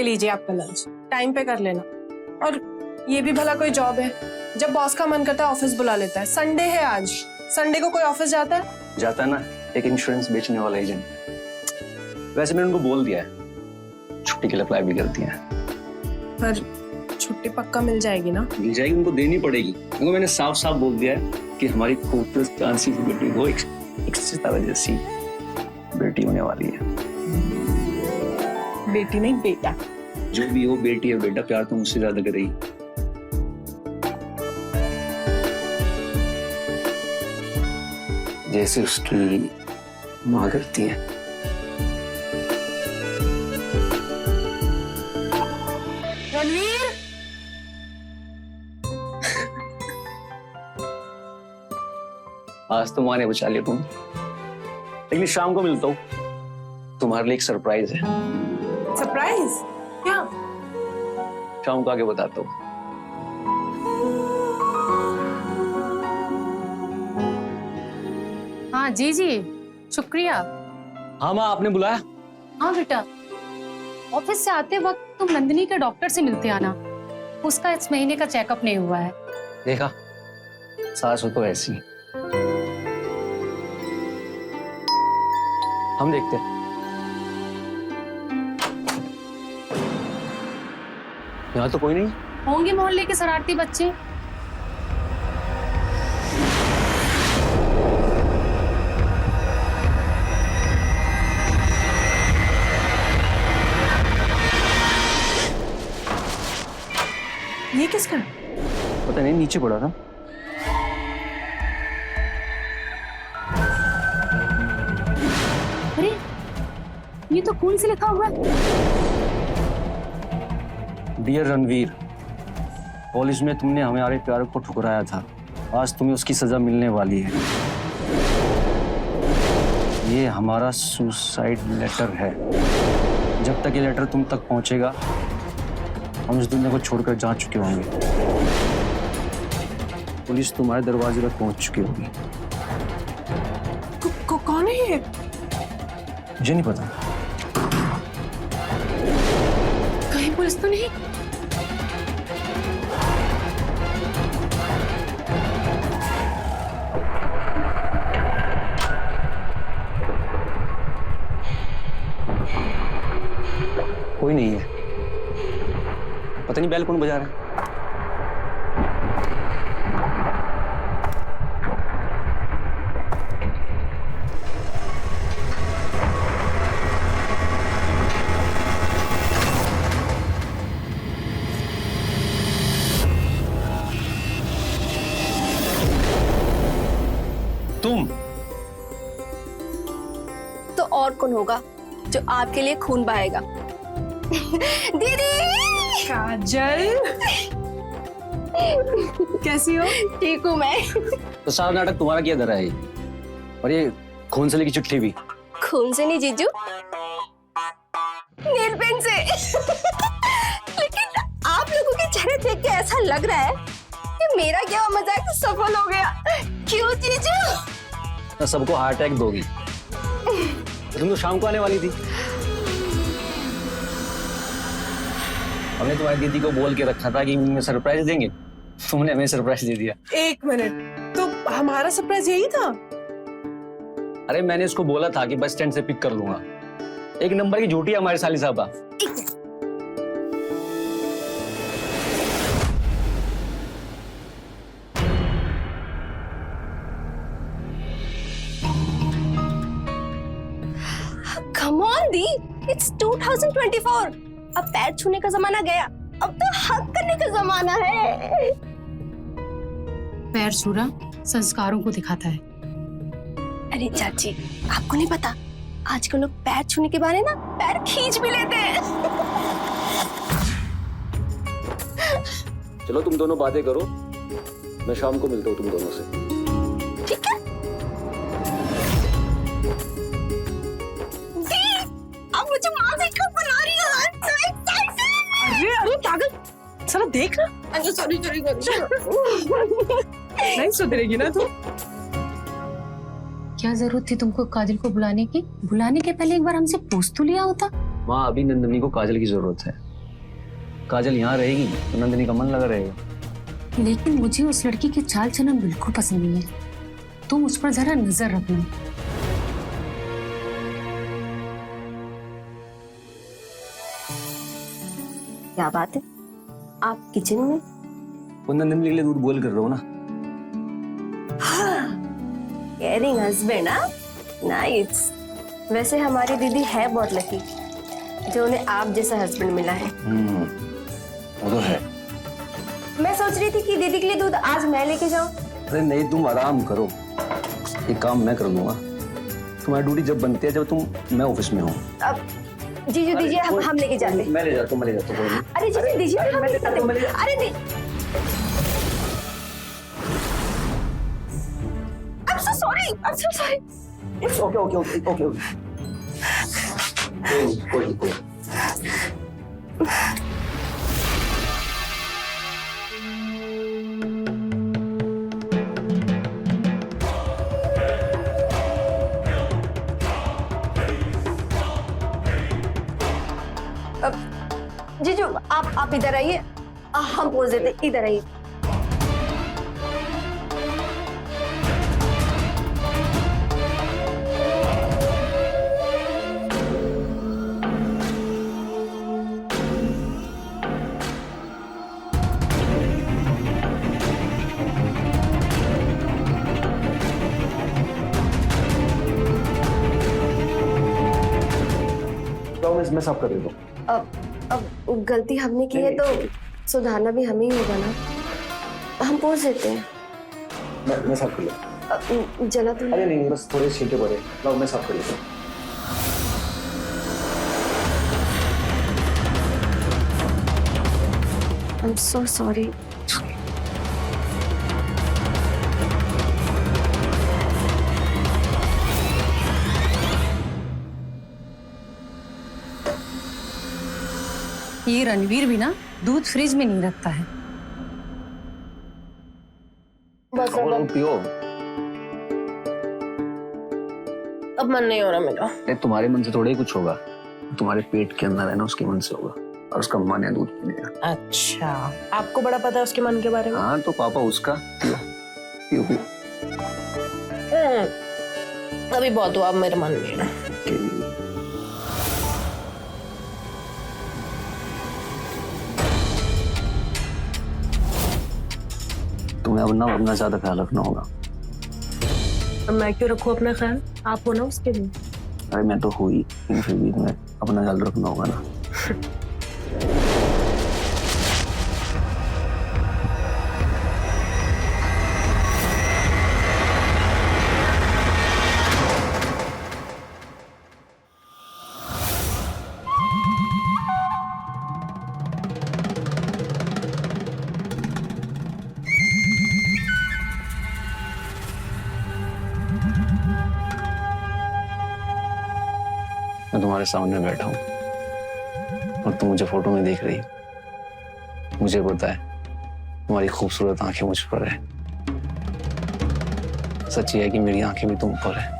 के लीजिए आपका लंच, टाइम पे कर लेना। और ये भी भला कोई जॉब है, जब बॉस का मन करता है ऑफिस बुला लेता है। संडे है आज, संडे को कोई ऑफिस जाता है? जाता है ना, एक इंश्योरेंस बेचने वाला एजेंट। वैसे मैंने उनको बोल दिया है, छुट्टी के लिए अप्लाई भी कर दिया है। पर छुट्टी पक्का मिल जाएगी ना? मिल जाएगी, उनको देनी पड़ेगी। उनको मैंने साफ साफ बोल दिया है कि हमारी खूबसूरत चांसी की बेटी वो एक सितारा जैसी बेटी होने वाली है। बेटी नहीं बेटा। जो भी हो, बेटी है बेटा, प्यार तो मुझसे ज्यादा करेगी। जैसे उसकी माँ करती है। रणवीर, आज तो माँ ने बचा लिया तुम, लेकिन शाम को मिलता हूँ, तुम्हारे लिए एक सरप्राइज है। सरप्राइज? क्या? शाम को आके बताता हूँ। हाँ जी जी, शुक्रिया। हाँ माँ, आपने बुलाया? हाँ बेटा, ऑफिस से आते वक्त तुम नंदिनी के डॉक्टर से मिलते आना, उसका इस महीने का चेकअप नहीं हुआ है। देखा, सास हो तो ऐसी। हम देखते हैं। यहाँ तो कोई नहीं। होंगे मोहल्ले के शरारती बच्चे। ये किसका? पता नहीं, नीचे पड़ा था। अरे ये तो खून से लिखा हुआ है। डियर रणवीर, पुलिस में तुमने हमारे प्यार को ठुकराया था, आज तुम्हें उसकी सजा मिलने वाली है। ये हमारा सुसाइड लेटर है। जब तक ये लेटर तुम तक पहुंचेगा, हम इस दुनिया को छोड़कर जा चुके होंगे। पुलिस तुम्हारे दरवाजे पर पहुंच चुकी होगी। कौन है ये? मुझे नहीं पता। कहीं पुलिस तो नहीं? कोई नहीं है। पता नहीं बैल कौन बजा रहा है। तुम तो और कौन होगा जो आपके लिए खून बहाएगा? दीदी! काजल, कैसी हो? ठीक हूँ मैं। तो सारा नाटक तुम्हारा किया धरा है। और ये खोंसले की चिट्ठी भी। खून से नहीं जीजू, नील पेन से। लेकिन आप लोगों के चेहरे देख के ऐसा लग रहा है कि मेरा क्या मजाक सफल हो गया। क्यों जीजू? तो सबको हार्ट अटैक दोगी। तुम तो शाम को आने वाली थी। हमने तुम्हारी दीदी को बोल के रखा था कि इवनिंग में सरप्राइज देंगे, तुमने हमें सरप्राइज दे दिया। एक मिनट, तो हमारा सरप्राइज यही था? अरे मैंने इसको बोला था कि बस स्टैंड से पिक कर लूंगा। एक नंबर की झूठी है हमारे साली साहबा। Come on the, it's 2024. अब पैर छूने का जमाना गया, अब तो हक करने का जमाना है। पैर छूना संस्कारों को दिखाता है। अरे चाची, आपको नहीं पता, आजकल लोग पैर छूने के बारे ना पैर खींच भी लेते हैं। चलो तुम दोनों बातें करो, मैं शाम को मिलता हूँ तुम दोनों से। ठीक है? दी, अब मुझे माँ कब बना रही हो? अरे पागल, साला देख ना। अच्छा सॉरी नहीं सुधरेगी ना तू। क्या जरूरत थी तुमको काजल को बुलाने की? बुलाने के पहले एक बार हमसे पूछ तो लिया होता। माँ, अभी नंदनी को काजल की जरूरत है। काजल यहाँ रहेगी तो नंदिनी का मन लगा रहेगा। लेकिन मुझे उस लड़की की चाल चलन बिल्कुल पसंद नहीं है। तुम उस पर जरा नजर रखना। क्या बात है, आप किचन में? वो नंदिनी के लिए दूध बॉईल कर रहा हूँ ना। केयरिंग हस्बैंड, हाँ, नाइस। वैसे हमारी दीदी है बहुत लकी जो उन्हें आप जैसा हस्बैंड मिला है। वो तो है। मैं सोच रही थी कि दीदी के लिए दूध आज मैं लेके जाऊं। अरे नहीं, तुम आराम करो, ये काम मैं कर लूंगा। तुम्हारी ड्यूटी जब बनती है जब मैं ऑफिस में हूँ। अब जीजू दीजिए, हम लेके जाते हैं। मैं ले जाता हूँ, मैं ले जाता हूँ। अरे जीजू दीजिए, हम लेके जाते हैं। अरे नहीं, I'm so sorry, I'm so sorry. Okay. कोई। जीजू आप इधर आइए, हम पोज देते, इधर आइए। मैं साफ कर देता हूँ। अब गलती हमने की है तो सुधारना भी हमें ही होगा ना। हम पोज देते हैं। मैं साफ कर लेता जला तो अरे नहीं, बस थोड़े छींटे पड़े। लाओ मैं साफ कर लेता हूँ। I'm so sorry. ये रणवीर भी ना दूध फ्रिज में नहीं रखता है। बस और पियो। अब मन नहीं हो रहा मेरा। तुम्हारे मन से थोड़ा ही कुछ होगा, तुम्हारे पेट के अंदर है ना, उसके मन से होगा, और उसका मन है दूध पीने का। अच्छा, आपको बड़ा पता है उसके मन के बारे में? हाँ तो पापा उसका। पियो। अभी बहुत हुआ, अब मेरा मन नहीं है। तुम्हें अब ना अपना ज्यादा ख्याल रखना होगा। अब मैं क्यों रखूं अपना ख्याल? आप हो ना उसके लिए। अरे मैं तो हुई, लेकिन फिर भी तुम्हें अपना ख्याल रखना होगा ना। मैं तुम्हारे सामने बैठा हूँ और तुम मुझे फोटो में देख रही हो। मुझे पता है तुम्हारी खूबसूरत आंखें मुझ पर है। सच ये है कि मेरी आंखें भी तुम पर है।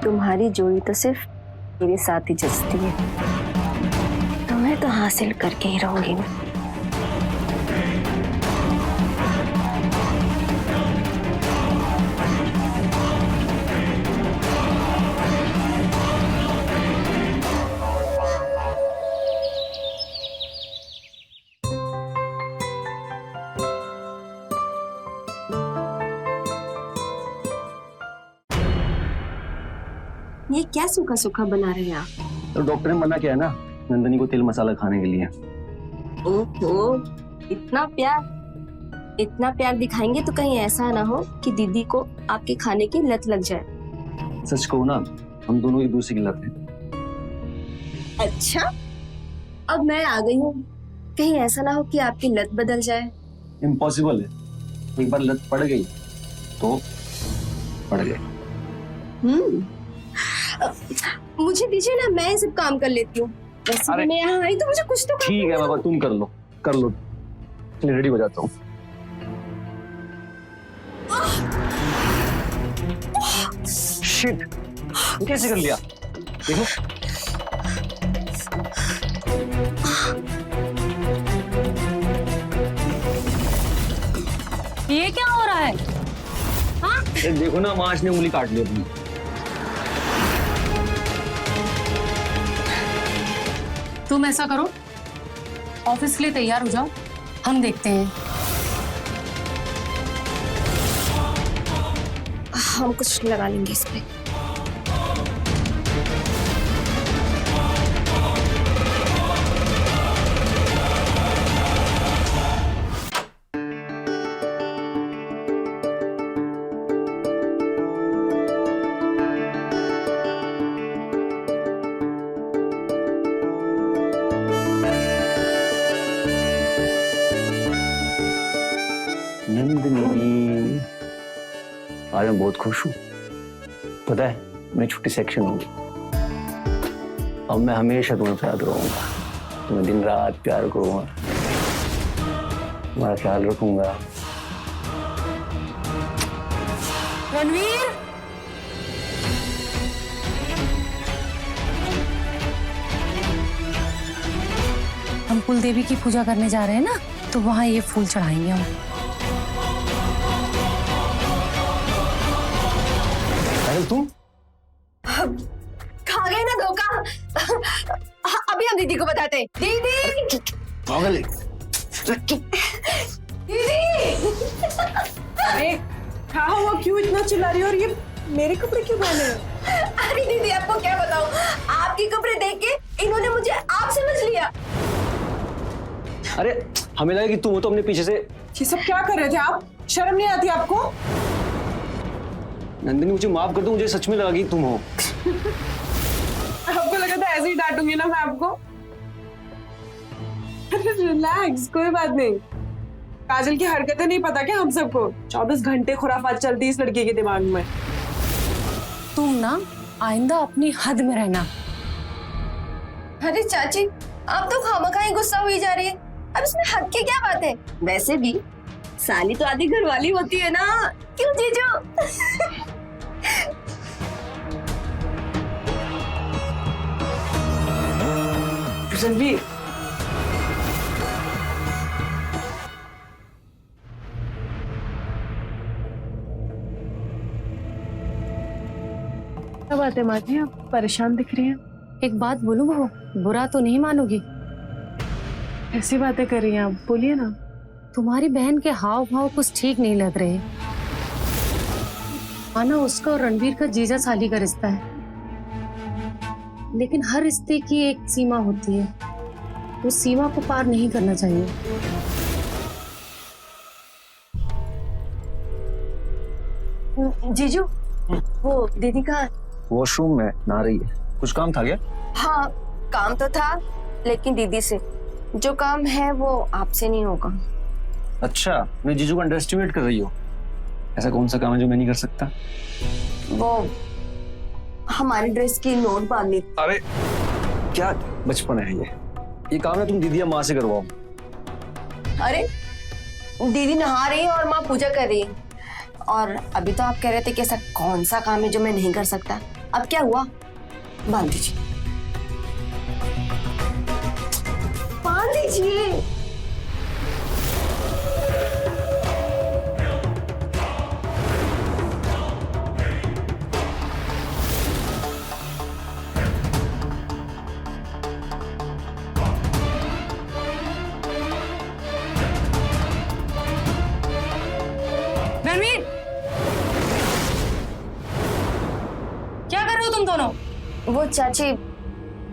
तुम्हारी जोड़ी तो सिर्फ मेरे साथ ही जचती है, तुम्हें तो हासिल करके ही रहूंगी मैं। ये क्या सूखा सूखा बना रहे हैं आप? तो डॉक्टर ने मना किया है ना नंदिनी को तेल मसाला खाने के लिए। ओहो, इतना प्यार दिखाएंगे तो कहीं ऐसा ना हो कि दीदी को आपके खाने की लत लग जाए। सच कहूँ ना, हम दोनों एक दूसरे की लत हैं। अच्छा, अब मैं आ गई हूँ, कहीं ऐसा ना हो कि आपकी लत बदल जाए। इम्पॉसिबल है, एक बार लत पड़ गई तो पड़ गई। मुझे दीजिए ना, मैं ये सब काम कर लेती हूँ। वैसे अरे। भी मैं यहाँ आई तो मुझे कुछ तो ठीक है बाबा, तुम कर लो कर लो। चलिए रेडी हो जाता हूँ। शिट, कैसे कर लिया? देखो ये क्या हो रहा है? हाँ, ये देखो ना, मांस ने उंगली काट ली अपनी। तुम ऐसा करो, ऑफिस के लिए तैयार हो जाओ, हम देखते हैं। हम कुछ लगा लेंगे इस पे। नंदिनी, आज मैं बहुत खुश हूँ। पता है, मेरी छुट्टी सेक्शन होगी। अब मैं हमेशा तुम्हें याद रहूंगा, तुम्हें दिन रात प्यार करूंगा, तुम्हारा ख्याल रखूंगा। रणवीर, हम कुल देवी की पूजा करने जा रहे हैं ना, तो वहां ये फूल चढ़ाएंगे हम। अरे तुम खा गए ना धोखा। अभी हम दीदी को बताते हैं। दीदी, पागल है। दीदी। अरे क्या हुआ, क्यों इतना चिल्ला रही हो? और ये मेरे कपड़े क्यों पहने हो? अरे दीदी, आपको क्या बताऊं, आपके कपड़े देख के इन्होंने मुझे आप समझ लिया। अरे हमें लगा कि तुम हो तो हमने पीछे से। ये सब क्या कर रहे थे आप? शर्म नहीं आती आपको? नंदिनी मुझे माफ कर दो, मुझे सच में लगा कि तुम हो। आपको लगा था ऐसे ही डांटूंगी ना मैं आपको? अरे रिलैक्स, कोई बात नहीं। काजल की हरकतें नहीं पता क्या हम सबको? 24 घंटे खुराफात चलती है इस लड़की के दिमाग में। तुम ना आइंदा अपनी हद में रहना। अरे चाची, आप तो खामखा ही गुस्सा हुई जा रही है। अब इसमें हद की क्या बात है? वैसे भी साली तो आधी घरवाली होती है ना, क्यों जीजू? रणवीर, क्या बात है माँ जी, आप परेशान दिख रही हैं? एक बात बोलूं बहू, बुरा तो नहीं मानोगी? ऐसी बातें कर रही हैं आप, बोलिए ना। तुम्हारी बहन के हाव भाव कुछ ठीक नहीं लग रहे। माना उसका और रणवीर का जीजा साली का रिश्ता है, लेकिन हर रिश्ते की एक सीमा होती है, उस सीमा को पार नहीं करना चाहिए। जीजू, वो दीदी का। वॉशरूम में नहा रही है। कुछ काम था क्या? हाँ, काम तो था, लेकिन दीदी से। जो काम है वो आपसे नहीं होगा। अच्छा, मैं जीजू को अंडर एस्टिमेट कर रही हो? ऐसा कौन सा काम है जो मैं नहीं कर सकता? वो हमारी ड्रेस की नोट बांधनी। अरे क्या बचपन है ये काम है तुम दीदी या माँ से करवाओ। अरे दीदी नहा रही है और माँ पूजा कर रही है, और अभी तो आप कह रहे थे कि ऐसा कौन सा काम है जो मैं नहीं कर सकता। अब क्या हुआ? बांध दीजिए, बांध दीजिए। रणवीर, क्या कर रहे हो तुम दोनों? वो चाची,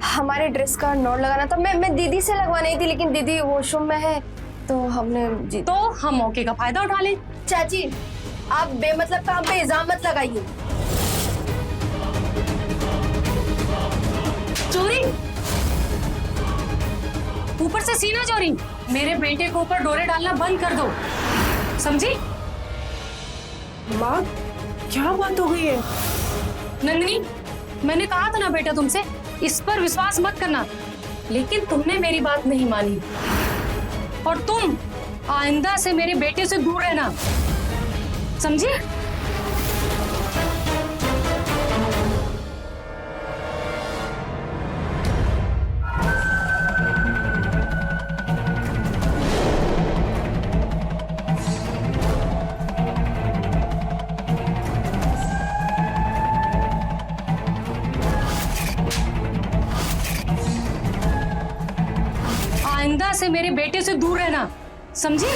हमारे ड्रेस का नोट लगाना था। मैं दीदी से लगवानी थी, लेकिन दीदी वॉशरूम में है, तो हमने तो हम मौके का फायदा उठा लें। चाची, आप बेमतलब काम पे इल्जाम मत लगाइए। चोरी, ऊपर से सीना चोरी। मेरे बेटे को ऊपर डोरे डालना बंद कर दो, समझी? माँ, क्या बात हो गई है? नंदिनी, मैंने कहा था ना बेटा तुमसे, इस पर विश्वास मत करना। लेकिन तुमने मेरी बात नहीं मानी और तुम आइंदा से मेरे बेटे से दूर रहना, समझी? आइंदा से मेरे बेटे से दूर रहना, समझी?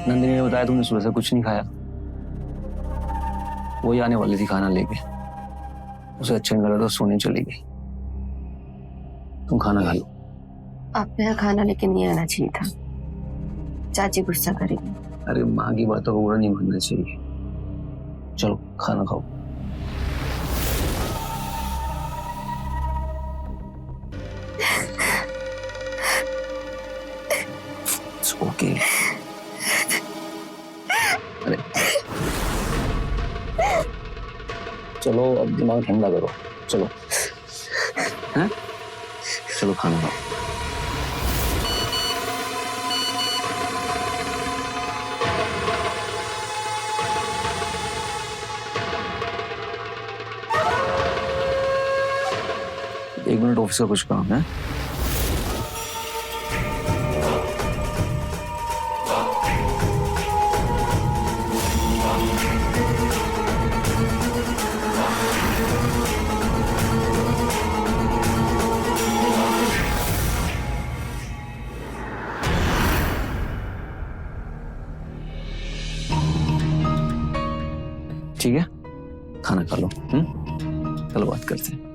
नंदिनी ने बताया तुमने सुबह से कुछ नहीं खाया। वही आने वाली थी खाना लेके, उसे अच्छा नहीं लगा तो सोने चली गई। तुम खाना खा लो। आपके यहाँ खाना लेके नहीं आना चाहिए था, चाची गुस्सा करेगी। अरे माँ की बातों को बुरा नहीं मानना चाहिए। चलो खाना खाओ। ओके। अरे चलो अब दिमाग ठंडा करो, चलो। हैं? चलो खाना खाओ। एक मिनट, ऑफिस का कुछ काम है। ठीक है, खाना खा लो। चलो बात करते हैं।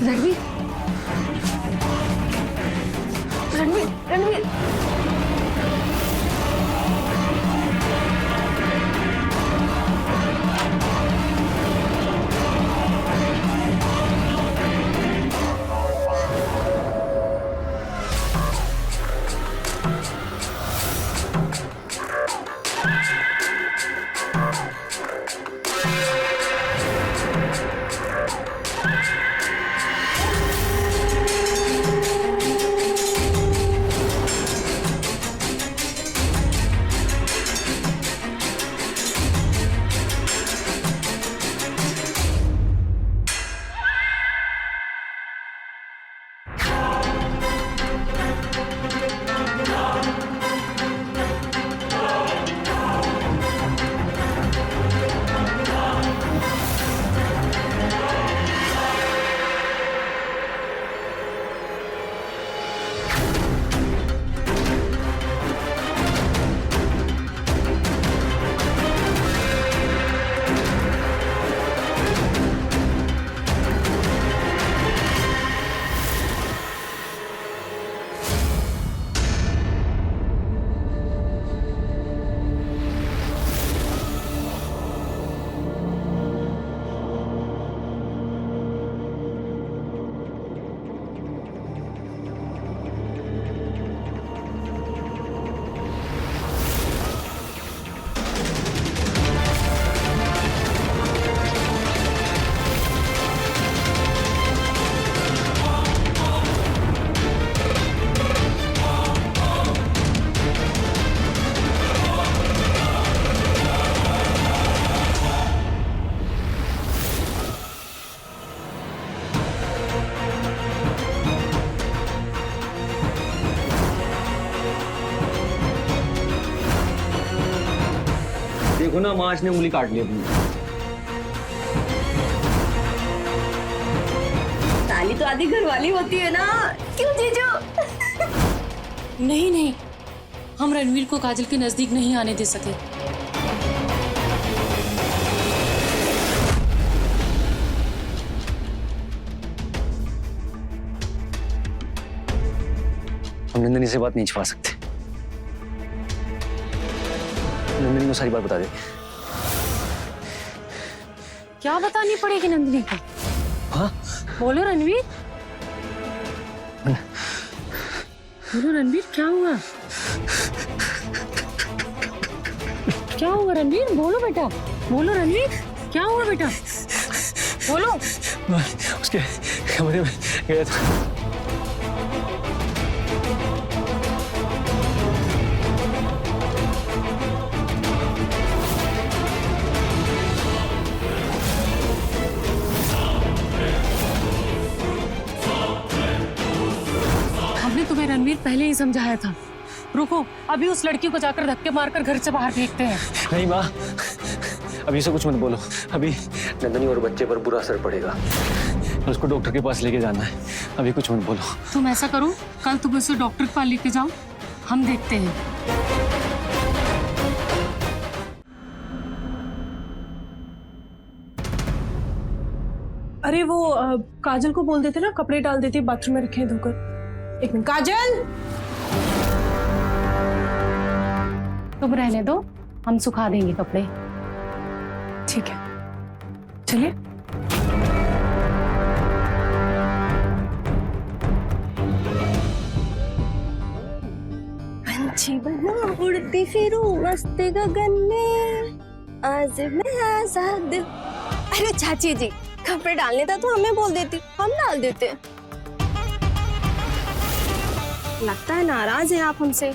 रणवीर, रणवीर, रणवीर। देखो ना, मार्च ने उंगली काट ली अपनी। साली तो आधी घरवाली होती है ना, क्यों जीजू? नहीं नहीं, हम रणवीर को काजल के नजदीक नहीं आने दे सके। हम नंदिनी से बात नहीं छुपा सकते। नंदिनी को सारी बात बता दे। क्या बतानी पड़ेगी नंदिनी को? हाँ? बोलो रणवीर, बोलो रणवीर, क्या हुआ? क्या हुआ रणवीर? बोलो बेटा, बोलो रणवीर, क्या हुआ बेटा? बोलो। उसके कमरे में गया था। हमने तुम्हें रणवीर पहले ही समझाया था। रुको, अभी उस लड़की को जाकर धक्के मारकर घर से बाहर फेंकते हैं। नहीं माँ, अभी से कुछ मत बोलो। अभी नंदनी और बच्चे पर बुरा असर पड़ेगा। उसको डॉक्टर के पास लेके जाना है। अभी कुछ मत बोलो। तुम ऐसा करो, कल तुम उसे डॉक्टर के पास लेके जाओ, हम देखते हैं। अरे वो काजल को बोल देते ना, कपड़े डाल देते, बाथरूम में रखे हैं धोकर। एक मिनट काजल, तुम रहने दो, हम सुखा देंगे कपड़े। ठीक है, चलिए। पंछी बना उड़ती फिरूं मस्त गगन में, आज मैं आजाद। अरे चाची जी, कपड़े डालने था तो हमें बोल देती, हम डाल देते। लगता है नाराज हैं आप हमसे।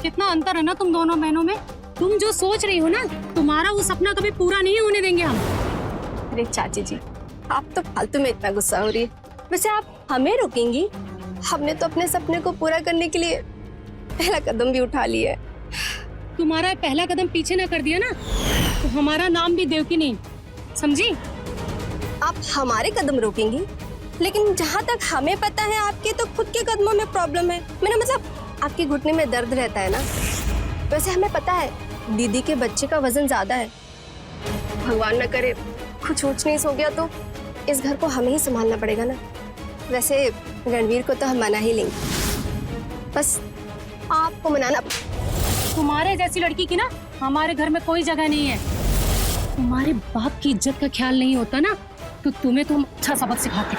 कितना अंतर है ना तुम दोनों बहनों में। तुम जो सोच रही हो ना, तुम्हारा वो सपना कभी पूरा नहीं होने देंगे हम। अरे चाची जी, आप तो फालतू में इतना गुस्सा हो रही है। वैसे आप हमें रोकेंगी? हमने तो अपने सपने को पूरा करने के लिए पहला कदम भी उठा लिया है। तुम्हारा पहला कदम पीछे ना कर दिया ना, तो हमारा नाम भी देवकी नहीं, समझी? आप हमारे कदम रोकेंगी, लेकिन जहाँ तक हमें पता है आपके तो खुद के कदमों में प्रॉब्लम है। मेरा मतलब आपके घुटने में दर्द रहता है ना। वैसे हमें पता है दीदी के बच्चे का वजन ज्यादा है। भगवान न करे कुछ ऊंच नीच हो गया तो इस घर को हमें ही संभालना पड़ेगा ना। वैसे रणवीर को तो हम मना ही लेंगे, बस आपको मनाना। तुम्हारे जैसी लड़की की ना हमारे घर में कोई जगह नहीं है। तुम्हारे बाप की इज्जत का ख्याल नहीं होता ना, तो तुम्हें तो हम अच्छा सबक सिखाते।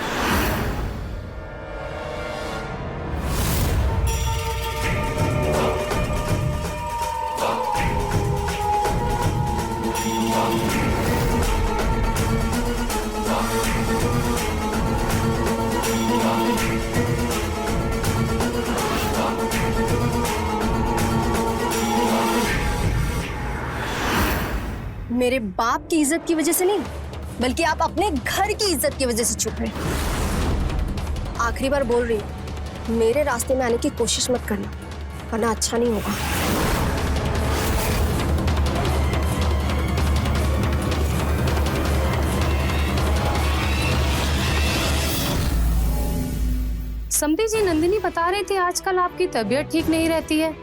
मेरे बाप की इज्जत की वजह से नहीं, बल्कि आप अपने घर की इज्जत की वजह से चुप हैं। आखिरी बार बोल रही हूं, मेरे रास्ते में आने की कोशिश मत करना, वरना अच्छा नहीं होगा। समधी जी, नंदिनी बता रहे थे आजकल आपकी तबीयत ठीक नहीं रहती है।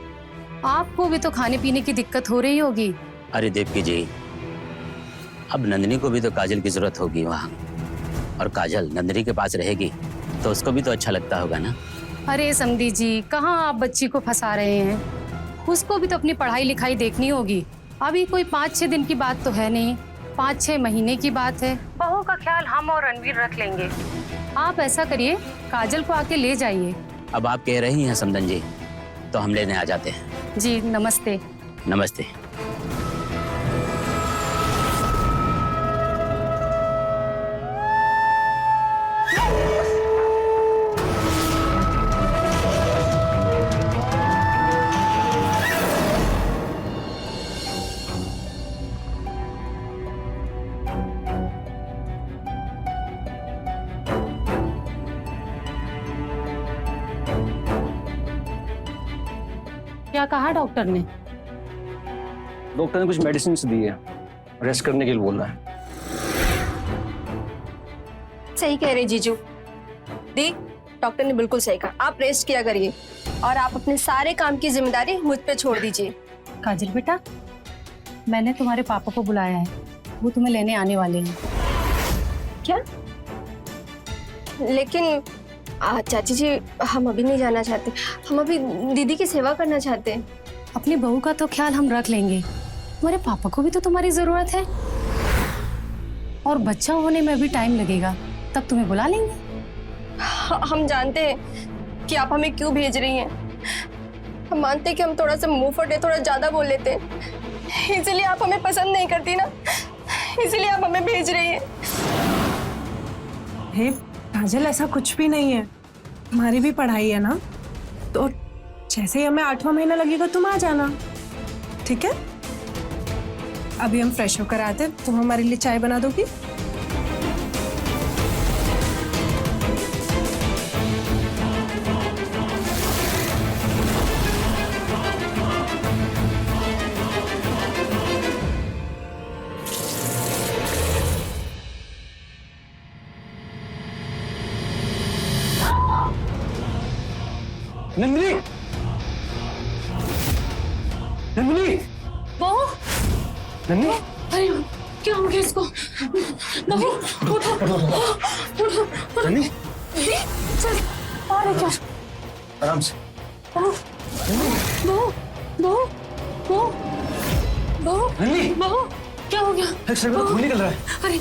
आपको भी तो खाने पीने की दिक्कत हो रही होगी। अरे देवकी जी, अब नंदिनी को भी तो काजल की जरूरत होगी वहाँ, और काजल नंदिनी के पास रहेगी तो उसको भी तो अच्छा लगता होगा ना। अरे समधी जी, कहाँ आप बच्ची को फंसा रहे हैं? उसको भी तो अपनी पढ़ाई लिखाई देखनी होगी। अभी कोई 5-6 दिन की बात तो है नहीं, 5-6 महीने की बात है। बहू का ख्याल हम और रणवीर रख लेंगे। आप ऐसा करिए, काजल को आके ले जाइए। अब आप कह रही हैं समधन जी, तो हम लेने आ जाते हैं। जी नमस्ते। नमस्ते। क्या कहा डॉक्टर ने? डॉक्टर ने कुछ मेडिसिन दी है, रेस्ट करने के लिए बोल रहा है। सही कह रहे जीजू। दी, डॉक्टर ने बिल्कुल सही कहा, आप रेस्ट किया करिए और आप अपने सारे काम की जिम्मेदारी मुझ पे छोड़ दीजिए। काजल बेटा, मैंने तुम्हारे पापा को बुलाया है, वो तुम्हें लेने आने वाले हैं। क्या? लेकिन चाची जी, हम अभी नहीं जाना चाहते, हम अभी दीदी की सेवा करना चाहते हैं। अपनी बहू का तो ख्याल हम रख लेंगे, तुम्हारे पापा को भी तो तुम्हारी जरूरत है, और बच्चा होने में भी टाइम लगेगा, तब तुम्हें बुला लेंगे। हम जानते हैं कि आप हमें क्यों भेज रही हैं। हम मानते हैं कि हम थोड़ा सा मुंह फटे, थोड़ा ज्यादा बोल लेते हैं, इसलिए आप हमें पसंद नहीं करती ना, इसलिए आप हमें भेज रही हैं। हे काजल, ऐसा कुछ भी नहीं है, हमारी भी पढ़ाई है ना, तो जैसे ही हमें 8वां महीना लगेगा तुम आ जाना, ठीक है? अभी हम फ्रेश होकर आते हैं, तुम हमारे लिए चाय बना दोगी? नंदिनी, नंदिनी, बहू, नंदिनी, अरे क्या हो गया इसको? बहू, उठो, उठो, नंदिनी, चल, अरे क्या? आराम से। बहू, बहू, बहू, बहू, बहू, नंदिनी, बहू, क्या हो गया? एक सर में खून निकल रहा है। अरे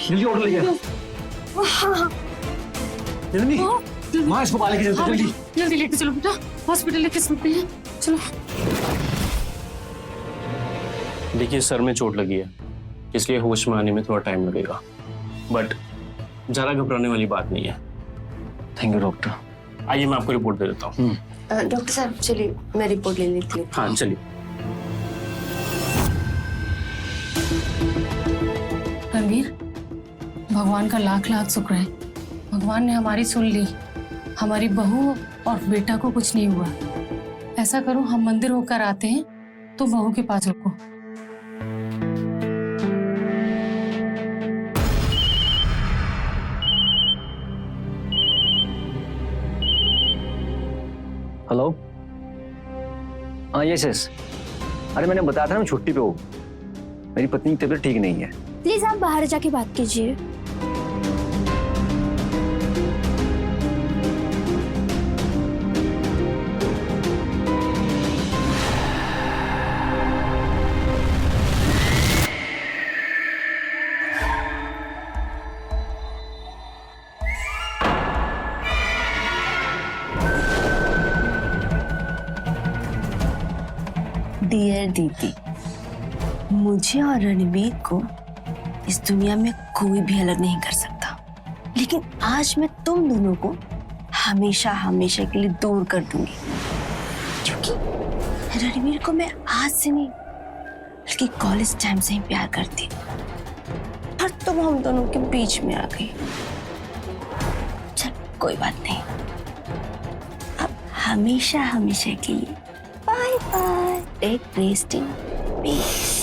जल्दी ऑर्डर लेके नंदिनी, माँ इसको पाले के चलते, जल्दी जल्दी लेके चलो बेटा, हॉस्पिटल लेके चलते हैं, चलो। देखिए, सर में चोट लगी है, इसलिए होश में आने में थोड़ा टाइम लगेगा, बट ज़रा घबराने वाली बात नहीं है। Thank you doctor. आइए, मैं आपको रिपोर्ट दे देता हूँ। डॉक्टर साहब चलिए, मैं रिपोर्ट ले लेती हूँ। हाँ चलिए। रणवीर, भगवान का लाख लाख शुक्र है, भगवान ने हमारी सुन ली, हमारी बहू और बेटा को कुछ नहीं हुआ। ऐसा करो, हम मंदिर होकर आते हैं, तो बहू के पास रुको। हेलो, हाँ यस यस, अरे मैंने बताया था ना, मैं छुट्टी पे हूँ, मेरी पत्नी की तबीयत ठीक नहीं है। प्लीज आप बाहर जाके बात कीजिए। डियर दीदी, मुझे और रणवीर को इस दुनिया में कोई भी अलग नहीं कर सकता, लेकिन आज मैं तुम दोनों को हमेशा हमेशा के लिए दूर कर दूंगी, क्योंकि रणवीर को मैं आज से नहीं बल्कि कॉलेज टाइम से ही प्यार करती, और तुम हम दोनों के बीच में आ गई। चल कोई बात नहीं, अब हमेशा हमेशा के लिए bye bye, take rest in peace.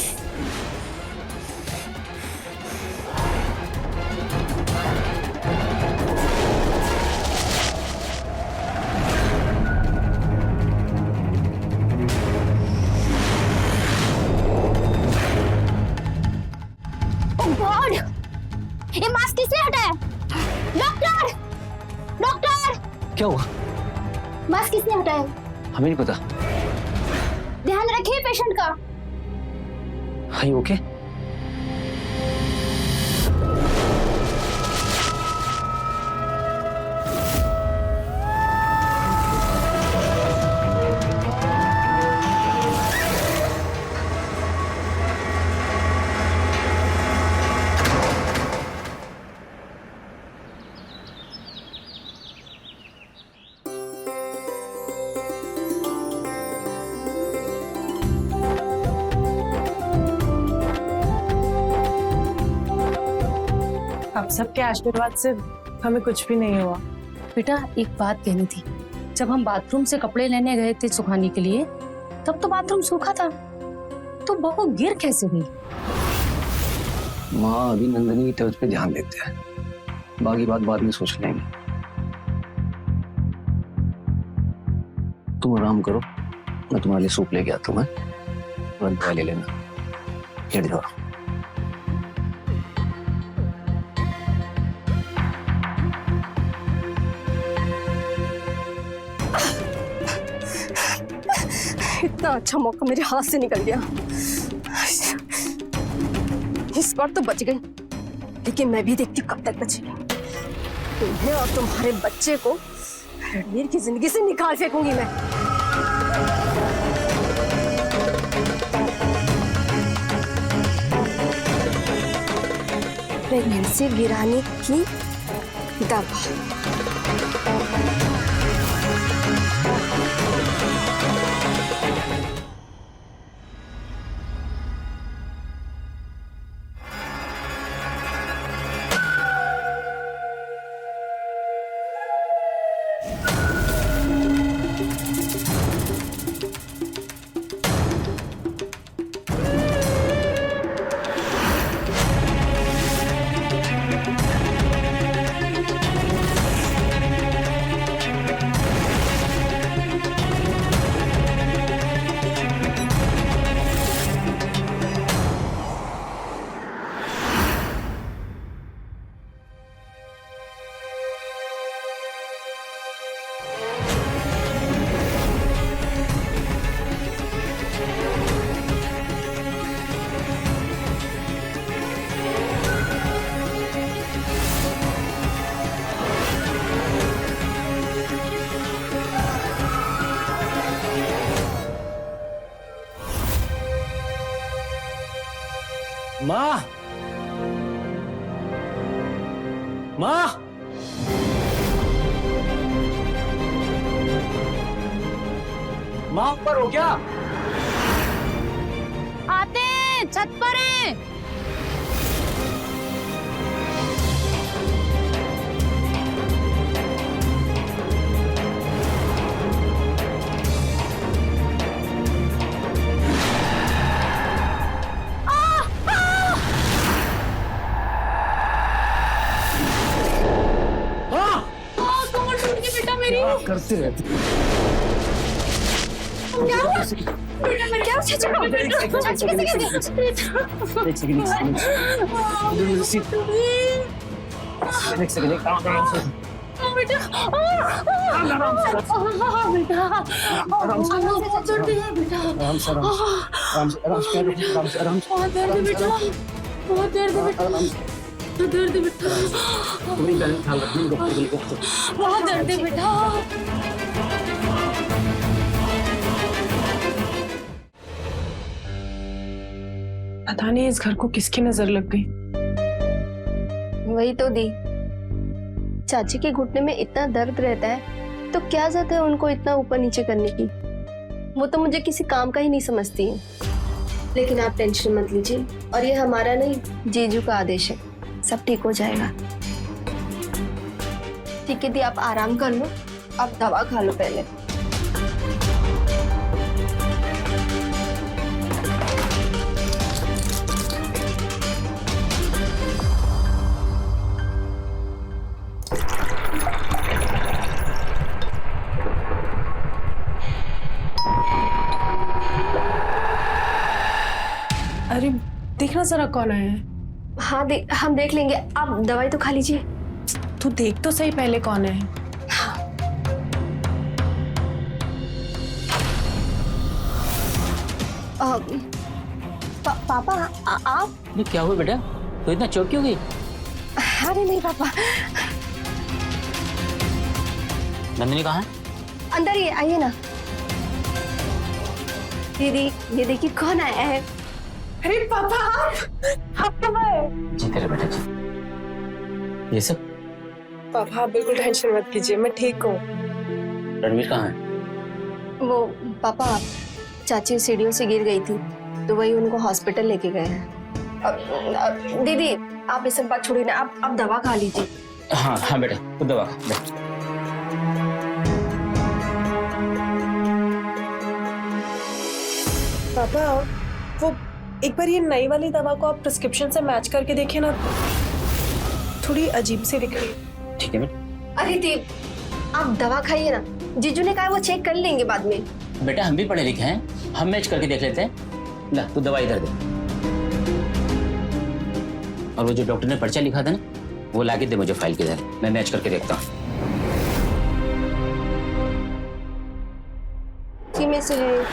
God, ये मास्क किसने हटाया? डॉक्टर, डॉक्टर, क्या हुआ? मास्क किसने हटाया? हमें नहीं पता। ध्यान रखिए पेशेंट का। हाँ ओके। आप सबके आशीर्वाद से हमें कुछ भी नहीं हुआ। बेटा एक बात कहनी थी, जब हम बाथरूम से कपड़े लेने गए थे सुखाने के लिए, तब तो बाथरूम सूखा था, तो बहू गिर कैसे गई? माँ अभी नंदनी की तबीयत पे ध्यान देते हैं, बाकी बात बाद में सोच लेंगे। तुम आराम करो, मैं तुम्हारे लिए सूप लेके आता हूँ। दवा ले लेना, लेट जाओ। इतना अच्छा मौका मेरे हाथ से निकल गया। इस बार तो बच गई, लेकिन मैं भी देखती कब तक बचेगी। तुम्हें और तुम्हारे बच्चे को रणवीर की जिंदगी से निकाल फेंकूंगी मैं। प्रेगनेंसी गिराने की दवा। माँ, माँ, माँ ऊपर हो क्या? आते हैं, छत पर हैं। करते रहते। क्या चाचा? चाची कैसे गिर गई? एक सेकंड, आराम से। बेटा बहुत दर्द बेटा, दर्द बेटा, बहुत दर्द बेटा। पता नहीं इस घर को किसकी नजर लग गई। वही तो दी, चाची के घुटने में इतना दर्द रहता है तो क्या जरूरत है उनको इतना ऊपर नीचे करने की। वो तो मुझे किसी काम का ही नहीं समझती है। लेकिन आप टेंशन मत लीजिए, और ये हमारा नहीं जीजू का आदेश है, सब ठीक हो जाएगा। ठीक है दी, आप आराम कर लो, आप दवा खा लो पहले। अरे देखना जरा कौन आया है। हाँ हम देख लेंगे, आप दवाई तो खा लीजिए। तू देख तो सही पहले कौन है। पापा आप? ये क्या हुआ बेटा, तो इतना चौंक क्यों गई? अरे नहीं पापा। नंदिनी कहाँ है? अंदर ही आइए ना। दीदी ये देखिए कौन आया है। अरे पापा आप कब आए? जी तेरे बेटा जी। ये सब? पापा आप बिल्कुल टेंशन मत कीजिए, मैं ठीक हूँ। रणवीर कहाँ है? वो पापा चाची सीढ़ियों से गिर गई थी तो वही उनको हॉस्पिटल लेके गए हैं। दीदी आप ये सब बात छोड़िए ना, आप दवा खा लीजिए। हाँ हाँ बेटा, तो दवा खा, बैठ। पापा वो एक बार ये नई वाली दवा को आप प्रिस्क्रिप्शन से मैच करके देखिए ना, थोड़ी अजीब सी दिख रही है। ठीक है बेटा। अरे दीप, आप दवा खाइए ना, जीजू ने कहा वो चेक कर लेंगे बाद में। बेटा हम भी पढ़े लिखे हैं, हम मैच करके देख लेते हैं। ला तू दवा इधर दे, और वो जो डॉक्टर ने पर्चा लिखा था ना, वो लाके दे मुझे फाइल के इधर, मैं मैच करके देखता हूँ। इसी में से है।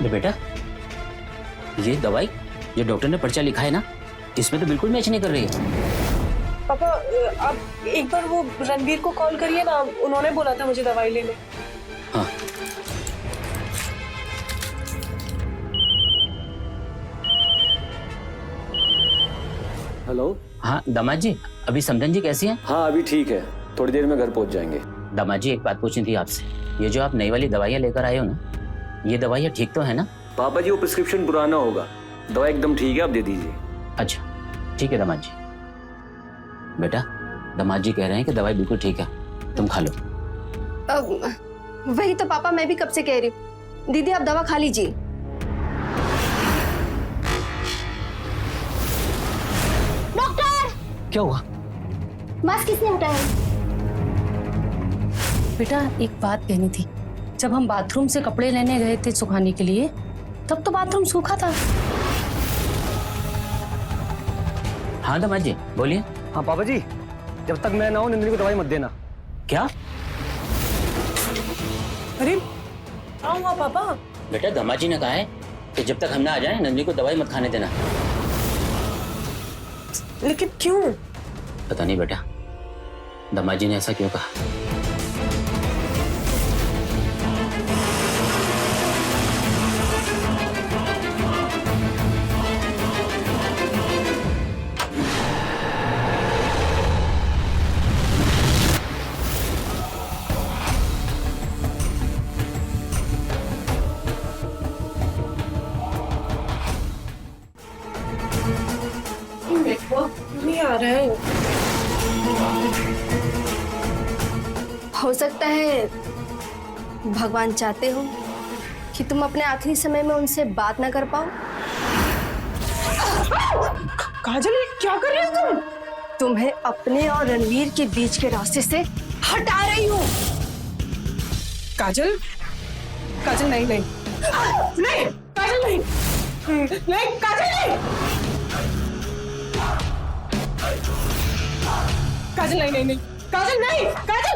ले बेटा, ये दवाई जो डॉक्टर ने पर्चा लिखा है ना, इसमें तो बिल्कुल मैच नहीं कर रही है। पापा आप एक बार वो रणवीर को कॉल करिए ना, उन्होंने बोला था मुझे दवाई लेने। हाँ हेलो। हाँ दामाद जी, अभी समधन जी कैसी हैं? हाँ अभी ठीक है, थोड़ी देर में घर पहुंच जाएंगे। दामाद जी एक बात पूछनी थी आपसे, ये जो आप नई वाली दवाइयाँ लेकर आए हो ना, ये दवाइयाँ ठीक तो है ना? पापा जी वो प्रिस्क्रिप्शन पुराना होगा, दवा एकदम ठीक है, आप दे दीजिए। अच्छा ठीक है दामाद जी। बेटा दामाद जी कह रहे हैं कि दवाई बिल्कुल ठीक है, तुम खा लो। वही तो पापा मैं भी कब से कह रही हूँ। दीदी आप दवा खा लीजिए। डॉक्टर, क्या हुआ? मास्क किसने हटाया? बेटा एक बात कहनी थी, जब हम बाथरूम से कपड़े लेने गए थे सुखाने के लिए, तब तो बाथरूम सूखा था। हाँ दामाद जी बोलिए। हाँ पापा जी, जब तक मैं ना हूं नंदिनी को दवाई मत देना। क्या? अरे क्या हुआ पापा? बेटा दामाद जी ने कहा है कि जब तक हम ना आ जाए नंदिनी को दवाई मत खाने देना। लेकिन क्यों? पता नहीं बेटा, दामाद जी ने ऐसा क्यों कहा। नहीं आ रहा है। हो सकता है भगवान चाहते हो कि तुम अपने आखिरी समय में उनसे बात ना कर पाओ। काजल ये क्या कर रही हो तुम? तुम्हें अपने और रणवीर के बीच के रास्ते से हटा रही हूँ। काजल, काजल नहीं नहीं नहीं, काजल नहीं नहीं, काजल नहीं, काजल नहीं नहीं नहीं, काजल नहीं, काजल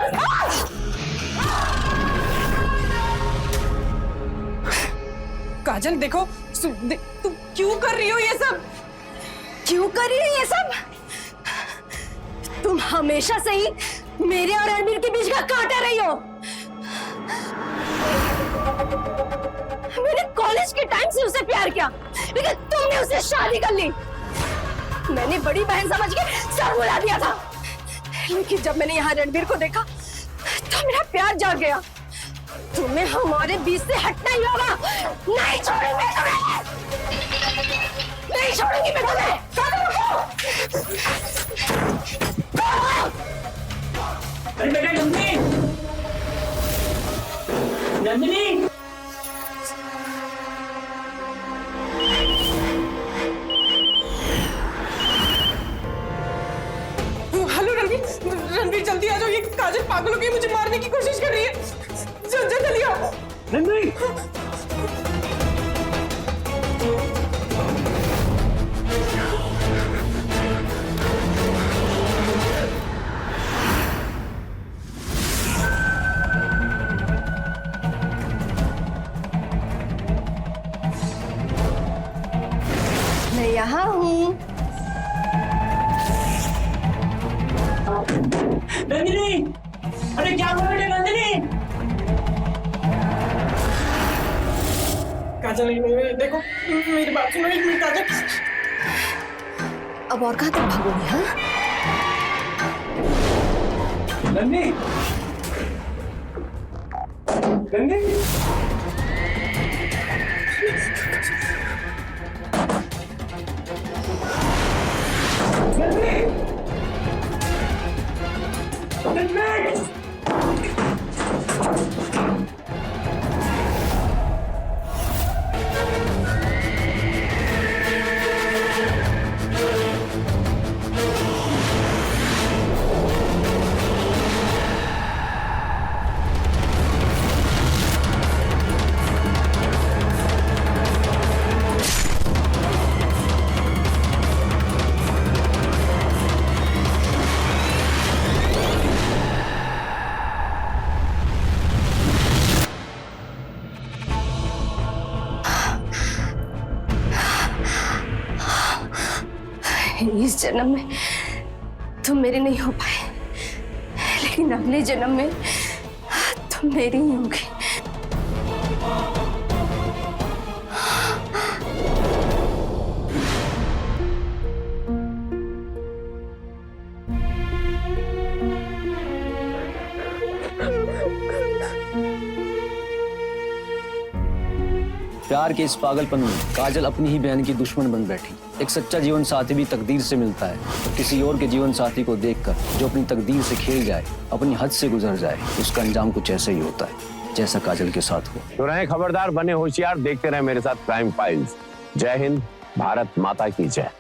काजल देखो, तुम क्यों कर रही हो ये सब? क्यों कर रही है ये सब? तुम हमेशा से ही मेरे और रणवीर के बीच का कांटा रही हो। मैंने कॉलेज के टाइम से उसे प्यार किया, लेकिन तुमने उसे शादी कर ली। मैंने बड़ी बहन समझ के सब बुला दिया था, लेकिन जब मैंने यहाँ रणवीर को देखा तो मेरा प्यार जाग गया। तुम्हें हमारे बीच से हटना ही होगा। नहीं छोड़ूंगी तुम्हें, नहीं छोड़ूंगी मैं तुम्हें। अरे बेटा नंदिनी, नंदिनी। हेलो रणवीर, रणवीर जल्दी आ जाओ, ये काजल पागल हो गई, मुझे मारने की कोशिश कर रही है। जल्दी आओ। नंदिनी मैं यहाँ हूँ। नंदिनी, अरे क्या हुआ बेटा नंदिनी? काजल नहीं, देखो मेरी बात सुनो एक मिनट। काजल अब और कहाँ तक भागोगी? हाँ नंदिनी इस जन्म में तुम मेरे नहीं हो पाए, लेकिन अगले जन्म में तुम मेरी ही होगी। प्यार के इस पागलपन में काजल अपनी ही बहन की दुश्मन बन बैठी। एक सच्चा जीवन साथी भी तकदीर से मिलता है, और किसी और के जीवन साथी को देखकर जो अपनी तकदीर से खेल जाए, अपनी हद से गुजर जाए, उसका अंजाम कुछ ऐसा ही होता है जैसा काजल के साथ हुआ। तो रहें खबरदार, बने होशियार, देखते रहे मेरे साथ क्राइम फाइल्स। जय हिंद, भारत माता की जय।